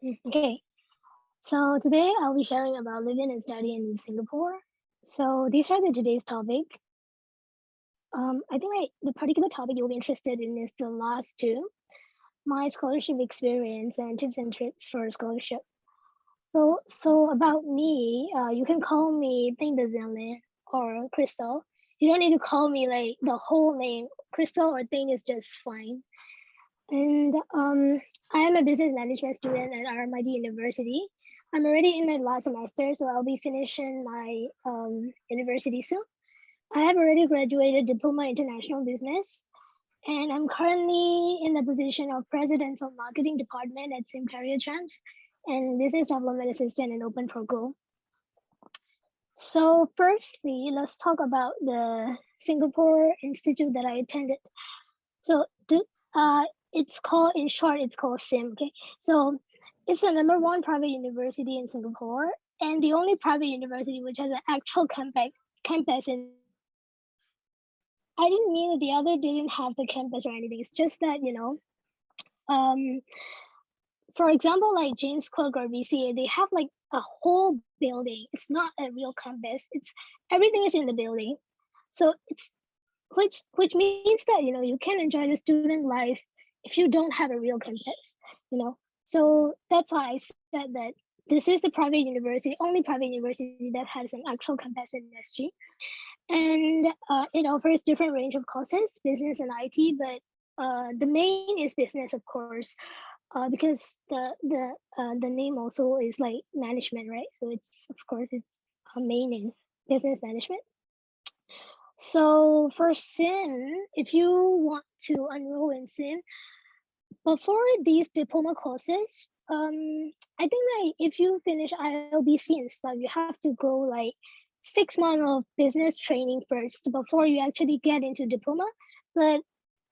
Okay, so today I'll be sharing about living and studying in Singapore. So these are today's topic. I think the particular topic you'll be interested in is the last two, my scholarship experience and tips and tricks for scholarship. So about me, you can call me Theint Thazin Lin or Crystal. You don't need to call me like the whole name. Crystal or Theint is just fine. And I am a business management student at RMIT University. I'm already in my last semester, so I'll be finishing my university soon. I have already graduated Diploma International Business, and I'm currently in the position of President of Marketing Department at Sim Career Champs and Business Development Assistant in Open Progo. So firstly, let's talk about the Singapore Institute that I attended. So it's called, in short, it's called SIM. Okay, so it's the #1 private university in Singapore and the only private university which has an actual campus in. I didn't mean that the other didn't have the campus or anything. It's just that, for example, like James Cook or VCA, they have like a whole building. It's not a real campus. It's everything is in the building. So it's which means that you can enjoy the student life if you don't have a real campus. So that's why I said that this is the private university, only private university that has an actual campus in SG, and it offers different range of courses, business and IT, but the main is business, of course, because the name also is like management, right? So it's, of course, it's a main in business management. So for SIM, if you want to enroll in SIM, before these diploma courses, I think like if you finish ILBC and stuff, you have to go like 6 months of business training first before you actually get into diploma. But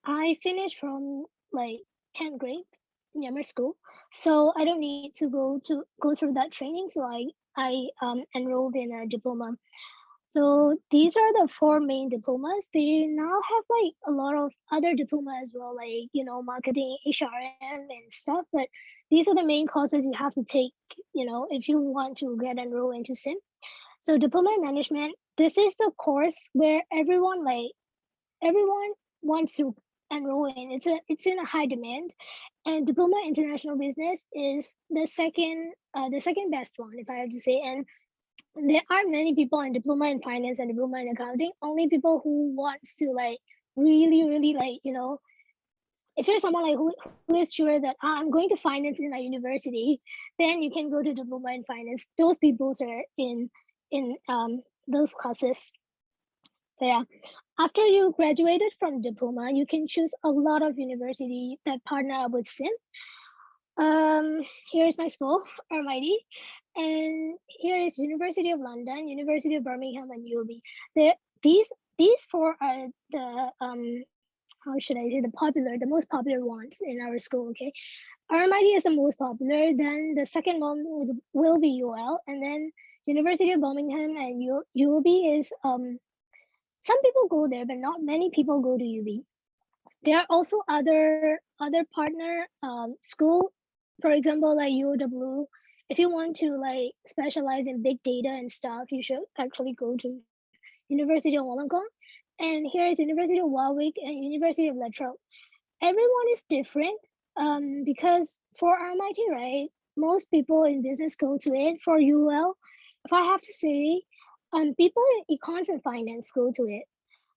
I finished from like 10th grade in Yammer school, so I don't need to go through that training. So I enrolled in a diploma. So these are the 4 main diplomas. They now have like a lot of other diploma as well, like marketing, HRM, and stuff. But these are the main courses you have to take, if you want to get enrolled into SIM. So diploma in management, this is the course where everyone wants to enroll in. It's in a high demand, and diploma international business is the second best one, if I have to say. And there are many people in diploma in finance and diploma in accounting. Only people who wants to like really like if you're someone like who is sure that I'm going to finance in a university, then you can go to diploma in finance. Those people are in those classes. So yeah, after you graduated from diploma, you can choose a lot of university that partner up with SIM. Here's my school, RMIT, and here is University of London, University of Birmingham, and UOB. These 4 are the how should I say, the most popular ones in our school. Okay, RMIT is the most popular. Then the second one will be UL, and then University of Birmingham and UOB is some people go there, but not many people go to UB. There are also other partner school, for example, like UOW. If you want to like specialize in big data and stuff, you should actually go to University of Wollongong. And here is University of Warwick and University of Latrobe. Everyone is different because for RMIT, right, most people in business go to it. For UL, if I have to say, people in econs and finance go to it.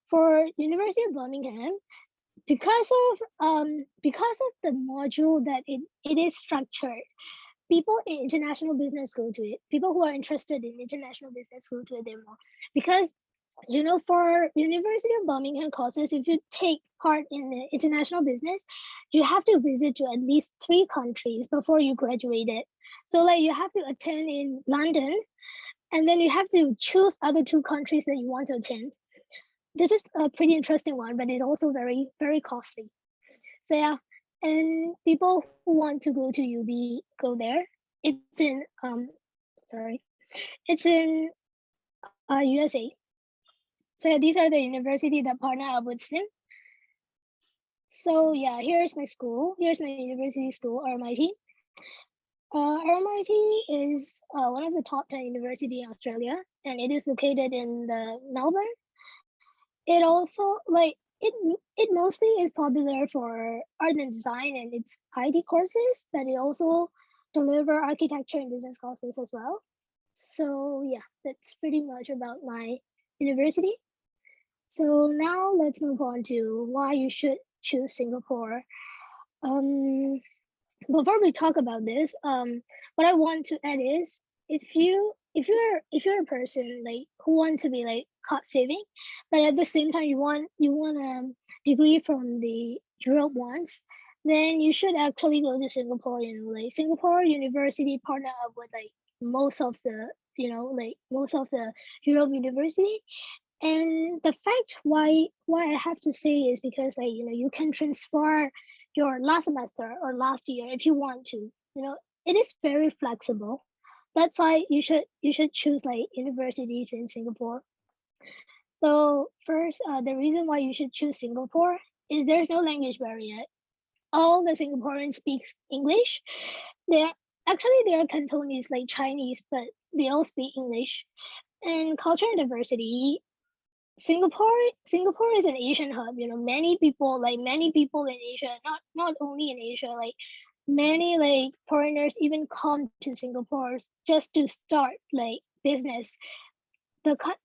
For University of Birmingham, because of the module that it is structured, people in international business go to it. People who are interested in international business go to it more, because for University of Birmingham courses, if you take part in the international business, you have to visit to at least 3 countries before you graduated. So like you have to attend in London, and then you have to choose other 2 countries that you want to attend. This is a pretty interesting one, but it's also very, very costly. So yeah, and people who want to go to UB go there. It's in USA. So yeah, these are the university that partner up with SIM. So yeah, here's my school. Here's my university school, RMIT. RMIT is one of the top 10 university in Australia, and it is located in the Melbourne. It also it mostly is popular for art and design and its IT courses, but it also deliver architecture and business courses as well. So yeah, that's pretty much about my university. So now let's move on to why you should choose Singapore. Before we talk about this, what I want to add is if you're a person like who want to be like cost saving, but at the same time you want a degree from the Europe ones, then you should actually go to Singapore. You know, like Singapore University partner up with like most of the most of the Europe university. And the fact why I have to say is because like you can transfer your last semester or last year if you want to. It is very flexible. That's why you should choose like universities in Singapore. So first, the reason why you should choose Singapore is there's no language barrier. All the Singaporeans speak English. There are Cantonese like Chinese, but they all speak English. And culture and diversity. Singapore is an Asian hub. Many people in Asia, not only in Asia, like many like foreigners even come to Singapore just to start like business.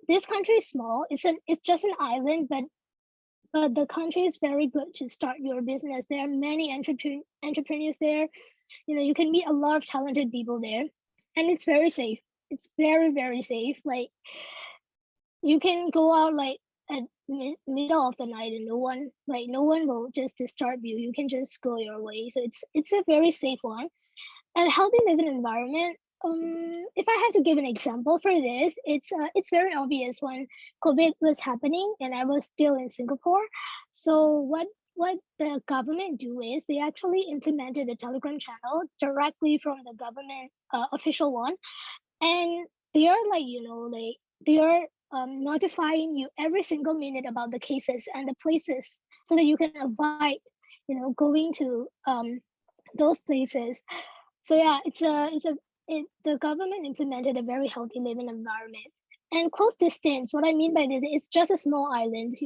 This country is small. It's just an island, but the country is very good to start your business. There are many entrepreneurs there. You can meet a lot of talented people there, and it's very safe. It's very, very safe. Like you can go out like at middle of the night and no one will just disturb you. You can just go your way. So it's a very safe one. And healthy living environment. If I had to give an example for this, it's very obvious when COVID was happening and I was still in Singapore. So what the government do is they actually implemented a Telegram channel directly from the government official one, and they are they are notifying you every single minute about the cases and the places so that you can avoid going to those places. So yeah, the government implemented a very healthy living environment. And close distance, what I mean by this, it's just a small island.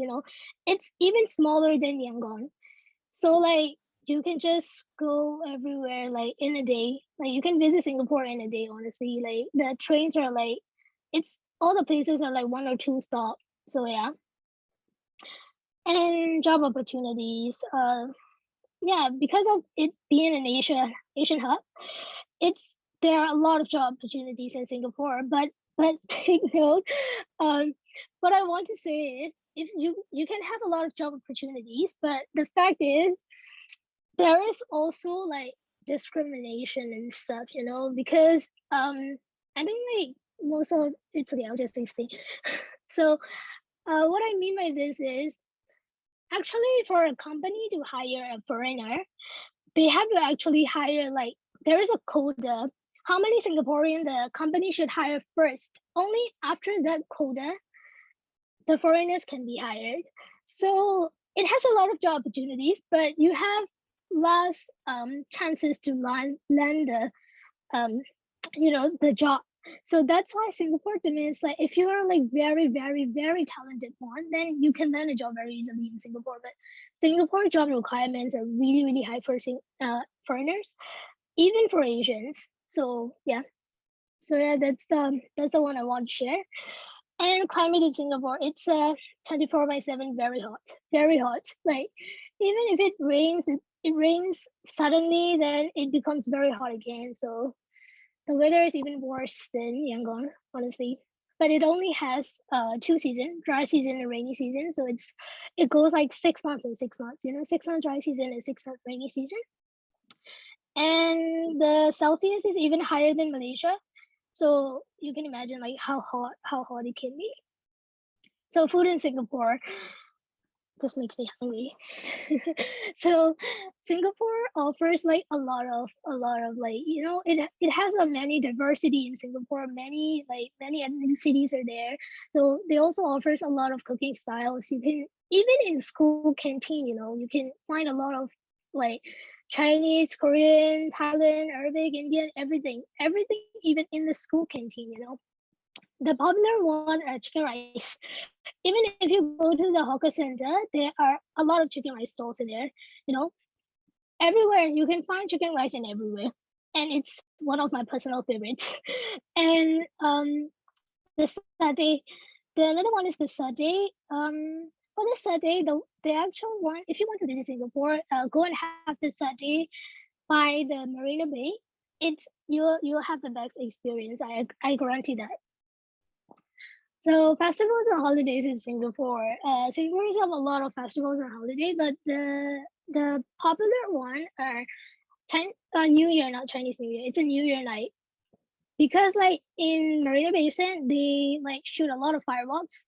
It's even smaller than Yangon. So like you can just go everywhere like in a day. Like you can visit Singapore in a day, honestly. Like the trains are like it's all the places are like 1 or 2 stop. So yeah. And job opportunities. Yeah, because of it being an Asian hub, there are a lot of job opportunities in Singapore. But take note, what I want to say is if you can have a lot of job opportunities, but the fact is there is also like discrimination and stuff, because I think like most of it's okay, I'll just explain. So what I mean by this is actually for a company to hire a foreigner, they have to actually hire like there is a quota how many Singaporean the company should hire first. Only after that quota the foreigners can be hired. So it has a lot of job opportunities, but you have less chances to land the the job. So that's why Singapore demands like if you are like very, very, very talented one, then you can land a job very easily in Singapore. But Singapore job requirements are really, really high for foreigners, even for Asians. So yeah. So yeah, that's the one I want to share. And climate in Singapore, it's 24/7 very hot, very hot. Like even if it rains, it rains suddenly, then it becomes very hot again. So the weather is even worse than Yangon, honestly. But it only has 2 seasons, dry season and rainy season. So it goes like 6 months and 6 months. 6 months dry season and 6 months rainy season. And the Celsius is even higher than Malaysia. So you can imagine like how hot it can be. So food in Singapore, this makes me hungry. So Singapore offers like a lot of like it has a many diversity in Singapore. Many ethnicities are there. So they also offers a lot of cooking styles. You can even in school canteen, you can find a lot of like Chinese, Korean, Thailand, Arabic, Indian, everything, even in the school canteen, you know. The popular one are chicken rice. Even if you go to the hawker center, there are a lot of chicken rice stalls in there, you know. Everywhere you can find chicken rice in everywhere, and it's one of my personal favorites. And the satay, the another one is the satay. For the satay, the actual one, if you want to visit Singapore, go and have the satay by the Marina Bay. It's you'll have the best experience. I guarantee that. So festivals and holidays in Singapore. Singapore have a lot of festivals and holidays, but the popular one are New Year, not Chinese New Year. It's a New Year night, because like in Marina Basin, they like shoot a lot of fireworks,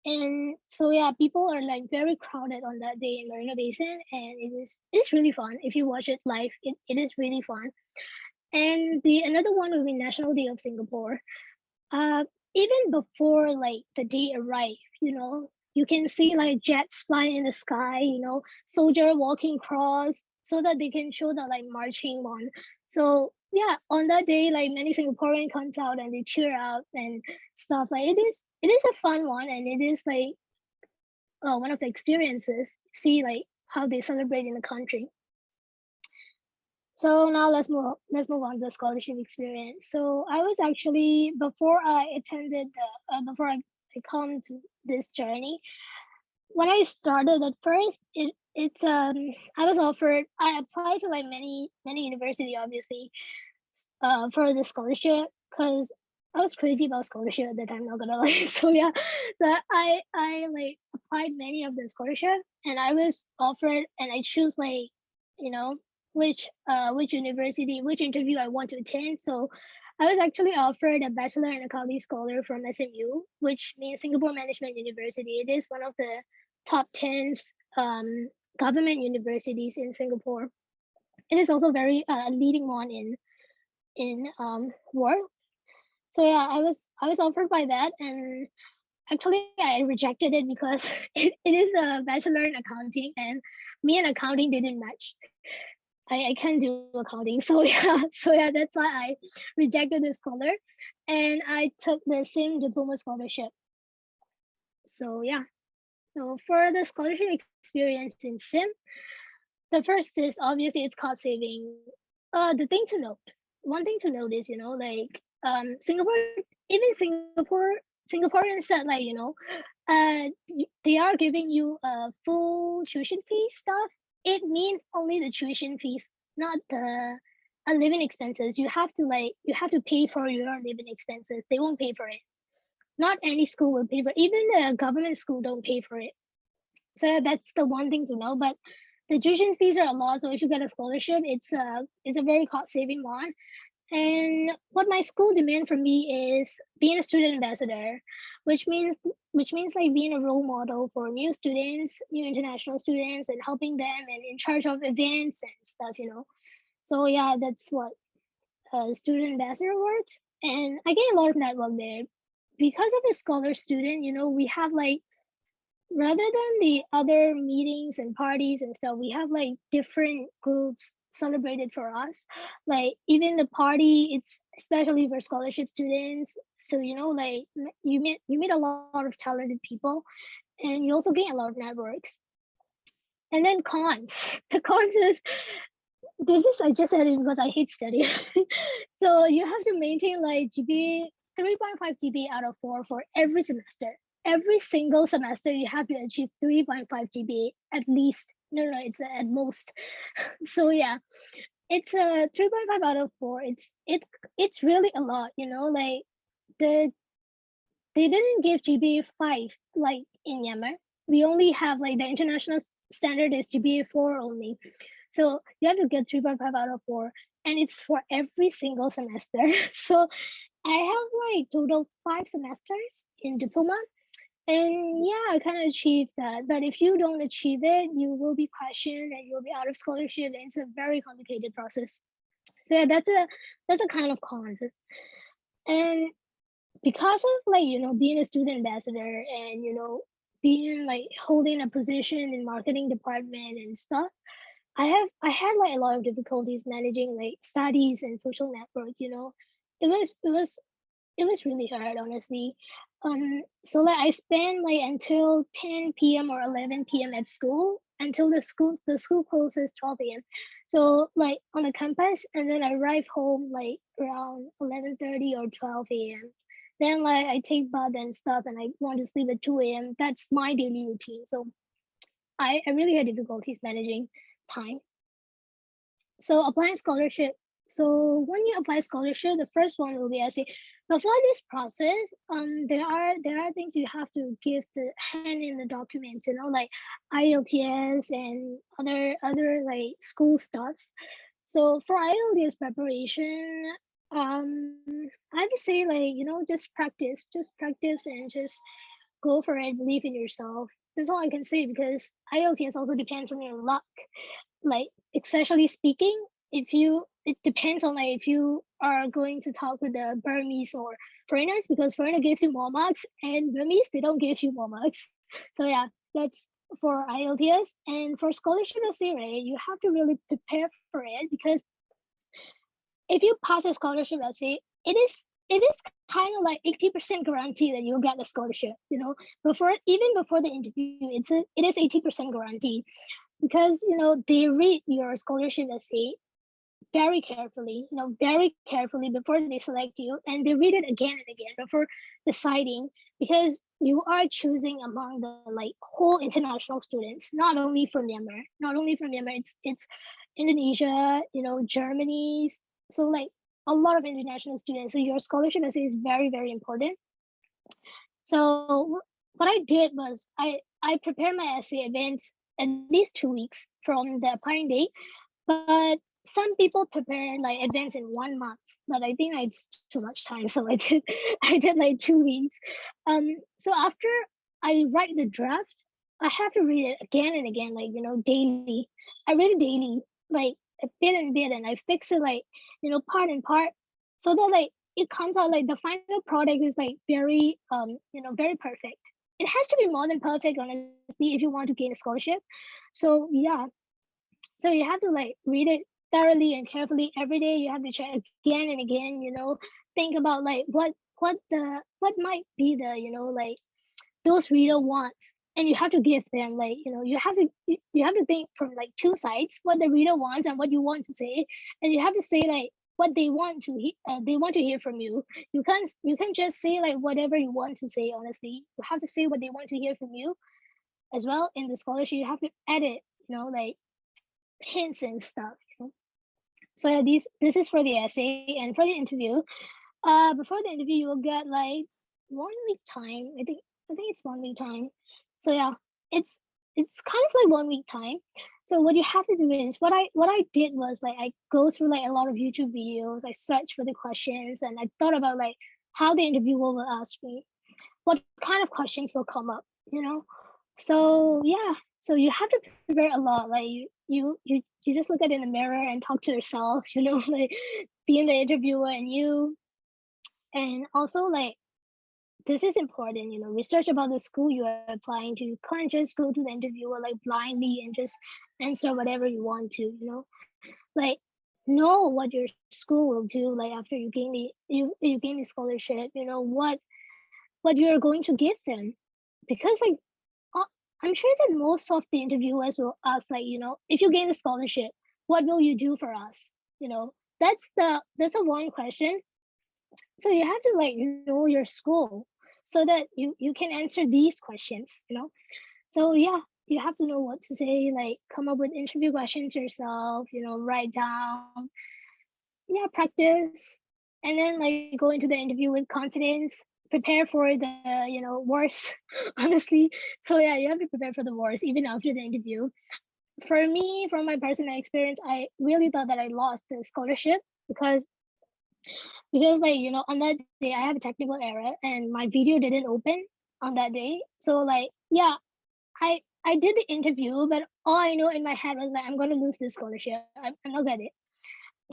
and so yeah, people are like very crowded on that day in Marina Basin, and it's really fun. If you watch it live, it is really fun. And the another one will be National Day of Singapore. Uh, Even before like the day arrive, you know, you can see like jets flying in the sky, you know, soldier walking across so that they can show the like marching one. So yeah, on that day, like many Singaporean comes out and they cheer out and stuff. Like it is a fun one, and it is like one of the experiences. See like how they celebrate in the country. So now let's move on to the scholarship experience. So I was actually before I attended before I come to this journey. When I started at first, it's I was offered. I applied to like many university, obviously, for the scholarship, because I was crazy about scholarship at the time. Not gonna lie. So yeah, so I like applied many of the scholarship, and I was offered, and I choose like, you know, which university, which interview I want to attend. So I was actually offered a bachelor in accounting scholar from SMU, which means Singapore Management University. It is one of the top 10 government universities in Singapore. It is also very leading one in world. So yeah, I was offered by that, and actually I rejected it because it is a bachelor in accounting, and me and accounting didn't match. I can't do accounting. So yeah, that's why I rejected the scholar, and I took the same diploma scholarship. So yeah. So for the scholarship experience in SIM, the first is obviously it's cost saving. The thing to note, one thing to note is, you know, like Singapore, even Singaporeans said, like, you know, they are giving you a full tuition fee stuff. It means only the tuition fees, not the living expenses. You have to pay for your living expenses. They won't pay for it. Not any school will pay for it. Even the government school don't pay for it. So that's the one thing to know. But the tuition fees are a lot. So if you get a scholarship, it's a very cost saving one. And what my school demand from me is being a student ambassador, which means like being a role model for new students, new international students, and helping them and in charge of events and stuff, you know. So yeah, that's what student ambassador works. And I get a lot of network there. Because of a scholar student, you know, we have like, rather than the other meetings and parties and stuff, we have like different groups celebrated for us. Like even the party, it's especially for scholarship students. So you know, like you meet a lot of talented people, and you also gain a lot of networks. And then cons. The cons is, this is, I just said it because I hate studying. So you have to maintain like GPA 3.5 GPA out of 4 for every semester. Every single semester you have to achieve 3.5 GPA at least. No, it's at most. So yeah, it's a 3.5 out of 4. It's really a lot, you know, like they didn't give GPA 5 like in Myanmar. We only have like the international standard is GPA 4 only. So you have to get 3.5 out of 4, and it's for every single semester. So I have like total 5 semesters in diploma, and yeah, I kind of achieved that. But if you don't achieve it, you will be questioned and you'll be out of scholarship, and it's a very complicated process. So yeah, that's a kind of cons. And because of like, you know, being a student ambassador, and you know, being like holding a position in marketing department and stuff, I had like a lot of difficulties managing like studies and social network, you know. It was really hard, honestly. So like I spent like until 10 p.m. or 11 p.m. at school until the school closes 12 a.m. So like on the campus, and then I arrive home like around 11:30 or 12 a.m. Then like I take bath and stuff, and I want to sleep at 2 a.m. That's my daily routine. So I really had difficulties managing time. So applying scholarship. So when you apply scholarship, the first one will be essay. Before this process, there are things you have to give the hand in the documents, you know, like IELTS and other like school stuffs. So for IELTS preparation, I have to say, like, you know, just practice and just go for it. Believe in yourself. That's all I can say, because IELTS also depends on your luck, like especially speaking. If you It depends on like if you are going to talk with the Burmese or foreigners, because foreigner gives you more marks and Burmese they don't give you more marks. So yeah, that's for IELTS. And for scholarship essay, right, you have to really prepare for it, because if you pass a scholarship essay, it is kind of like 80% guarantee that you'll get a scholarship, you know. Even before the interview, it is 80% guarantee, because you know they read your scholarship essay very carefully before they select you, and they read it again and again before deciding, because you are choosing among the like whole international students, not only from Myanmar, it's Indonesia, you know, Germany, so like a lot of international students. So your scholarship essay is very, very important. So what I did was I prepared my essay events at least 2 weeks from the applying date, but some people prepare like events in 1 month, but I think it's too much time, so I did I did like 2 weeks. So after I write the draft, I have to read it again and again, like, you know, daily. I read it daily, like a bit and bit, and I fix it like, you know, part and part, so that like it comes out like the final product is like very you know, very perfect. It has to be more than perfect, honestly, if you want to gain a scholarship. So yeah, so you have to like read it thoroughly and carefully every day. You have to check again and again, you know, think about like what might be the, you know, like those reader wants, and you have to give them like, you know, you have to think from like two sides, what the reader wants and what you want to say, and you have to say like what they want to hear from you. You can't just say like whatever you want to say, honestly. You have to say what they want to hear from you as well. In the scholarship, you have to edit, you know, like hints and stuff, you know. So yeah, this is for the essay. And for the interview, before the interview you will get like 1 week time. I think it's 1 week time. So yeah, it's kind of like 1 week time. So what you have to do is, what I did was like I go through like a lot of YouTube videos. I search for the questions, and I thought about like how the interviewer will ask me, what kind of questions will come up, you know. So yeah, so you have to prepare a lot. Like you just look at it in the mirror and talk to yourself, you know, like being the interviewer. And also like this is important, you know, research about the school you are applying to. You can't just go to the interviewer like blindly and just answer whatever you want to, you know. Like know what your school will do like after you gain the scholarship, you know, what you're going to give them. Because like I'm sure that most of the interviewers will ask, like, you know, if you gain a scholarship, what will you do for us? You know, that's the one question. So you have to like know your school so that you can answer these questions, you know. So yeah, you have to know what to say, like come up with interview questions yourself, you know, write down, yeah, practice, and then like go into the interview with confidence. Prepare for the, you know, worst, honestly. So yeah, you have to prepare for the worst even after the interview. For me, from my personal experience, I really thought that I lost the scholarship, because like, you know, on that day I have a technical error and my video didn't open on that day. So like yeah, I did the interview, but all I know in my head was like, I'm gonna lose this scholarship. I'm not gonna get it.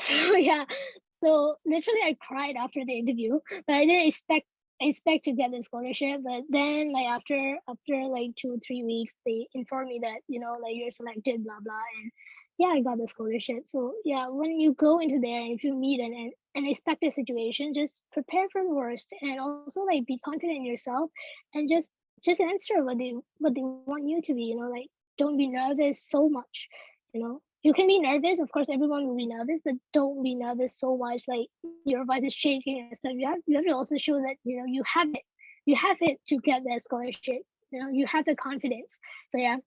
So yeah, so literally I cried after the interview, but I didn't expect to get the scholarship. But then like after like 2 or 3 weeks, they informed me that, you know, like you're selected, blah blah, and yeah, I got the scholarship. So yeah, when you go into there and if you meet an unexpected situation, just prepare for the worst and also like be confident in yourself and just answer what they want you to be, like don't be nervous so much, You can be nervous, of course everyone will be nervous, but don't be nervous so much like your voice is shaking and stuff. You have to also show that you have it to get that scholarship. You have the confidence. So yeah.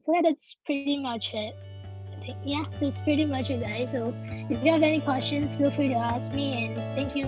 So that's pretty much it. I think, yeah, that's pretty much it, guys. So if you have any questions, feel free to ask me, and thank you.